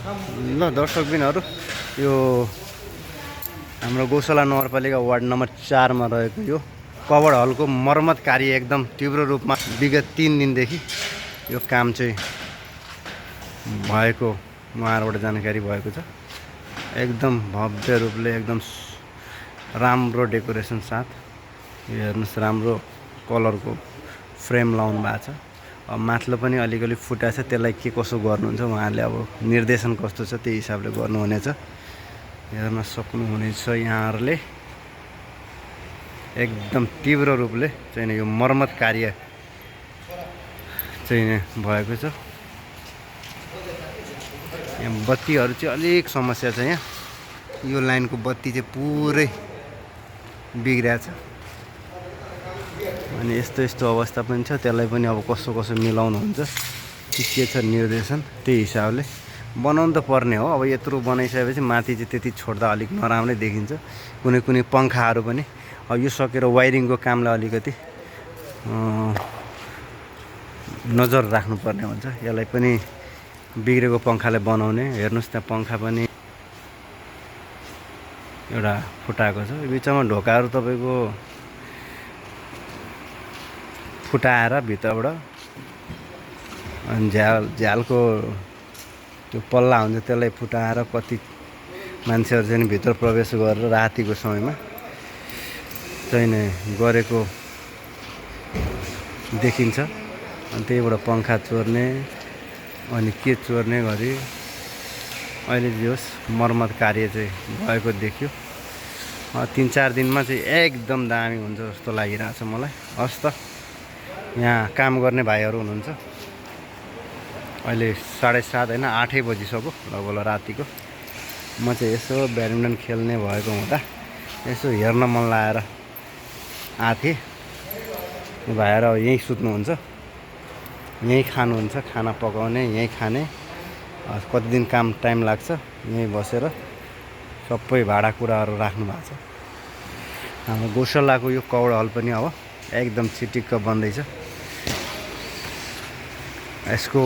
ल दर्शकबिनहरू, यो हाम्रो गौशाला नगरपालिका वार्ड नम्बर 4 मा रहेको यो कभर हलको मर्मत कार्य एकदम तीव्र रूपमा विगत 3 दिनदेखि यो काम चाहिँ भएको उहाँहरूबाट जानकारी भएको छ। एकदम भव्य रूपले एकदम राम्रो डेकोरेसन साथ यो हेर्नुस्, राम्रो कलरको फ्रेम लाउनु भएको छ। अब माथिल्लो पनि अलिकति फुटा छ, त्यसलाई के कसो गर्नुहुन्छ उहाँहरूले, अब निर्देशन कस्तो छ त्यही हिसाबले गर्नुहुनेछ। हेर्न सक्नुहुनेछ यहाँहरूले एकदम तीव्र रूपले चाहिँ यो मर्मत कार्य चाहिँ भएको छ। यहाँ बत्तीहरू चाहिँ अलिक समस्या छ। यहाँ यो लाइनको बत्ती चाहिँ पुरै बिग्रिएको छ अनि यस्तो यस्तो अवस्था पनि छ। त्यसलाई पनि अब कसो कसो मिलाउनुहुन्छ के छ निर्देशन त्यही हिसाबले बनाउनु त पर्ने हो। अब यत्रो बनाइसकेपछि माथि चाहिँ त्यति छोड्दा अलिक नराम्रै देखिन्छ। कुनै कुनै पङ्खाहरू पनि अब यो सकेर वायरिङको कामलाई अलिकति नजर राख्नुपर्ने हुन्छ। यसलाई पनि बिग्रेको पङ्खाले बनाउने। हेर्नुहोस् त्यहाँ पङ्खा पनि एउटा फुटाएको छ। बिचमा ढोकाहरू तपाईँको फुटाएर भित्रबाट अनि झ्यालको त्यो पल्ला हुन्छ त्यसलाई फुटाएर कति मान्छेहरू चाहिँ भित्र प्रवेश गरेर रातिको समयमा चाहिँ गरेको देखिन्छ। अनि त्यहीबाट पङ्खा चोर्ने अनि के चोर्ने गरी अहिले जोस् मर्मत कार्य चाहिँ भएको देखियो। 3-4 दिनमा चाहिँ एकदम दामी हुन्छ जस्तो लागिरहेछ मलाई। हस् त, यहाँ काम गर्ने भाइहरू हुनुहुन्छ। अहिले 7:30 होइन 8 बजिसक्यो लगभग रातिको। म चाहिँ यसो ब्याडमिन्टन खेल्ने भएको हुँदा यसो हेर्न मन लागेर आएको थिएँ। भाइहरू यहीँ सुत्नुहुन्छ, यहीँ खानुहुन्छ, खाना पकाउने यहीँ खाने। कति दिन काम टाइम लाग्छ यहीँ बसेर सबै भाँडाकुँडाहरू राख्नु भएको छ। हाम्रो गौशालाको यो कौड हल पनि अब एकदम चिटिक्क बन्दैछ। यसको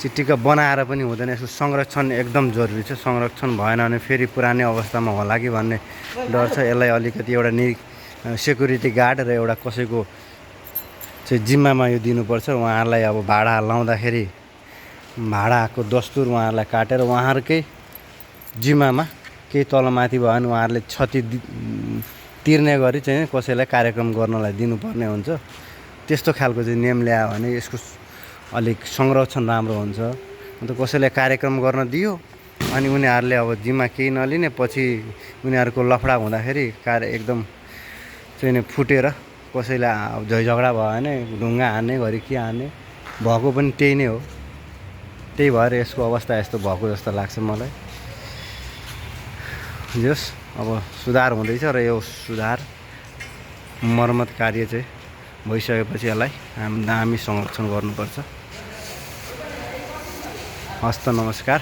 चिटिक्क बनाएर पनि हुँदैन, यसको संरक्षण एकदम जरुरी छ। संरक्षण भएन भने फेरि पुरानै अवस्थामा होला कि भन्ने डर छ। यसलाई अलिकति एउटा सेक्युरिटी गार्ड र एउटा कसैको चाहिँ जिम्मामा यो दिनुपर्छ। उहाँहरूलाई अब भाडा लाउँदाखेरि भाडाको दस्तुर उहाँहरूलाई काटेर उहाँहरूकै जिम्मामा केही तलमाथि भयो भने उहाँहरूले क्षति तिर्ने गरी चाहिँ कसैलाई कार्यक्रम गर्नलाई दिनुपर्ने हुन्छ। त्यस्तो खालको चाहिँ नियम ल्यायो भने यसको अलिक संरक्षण राम्रो हुन्छ। अन्त कसैलाई कार्यक्रम गर्न दियो अनि उनीहरूले अब जिम्मा केही नलिने, पछि उनीहरूको लफडा हुँदाखेरि कार्य एकदम चाहिँ फुटेर कसैलाई अब झैझगडा भयो भने ढुङ्गा हान्ने घरि के हान्ने भएको पनि त्यही नै हो। त्यही भएर यसको अवस्था यस्तो भएको जस्तो लाग्छ मलाई। जस अब सुधार हुँदैछ र यो सुधार मर्मत कार्य चाहिँ भइसकेपछि यसलाई हामी संरक्षण गर्नुपर्छ। हस्त नमस्कार।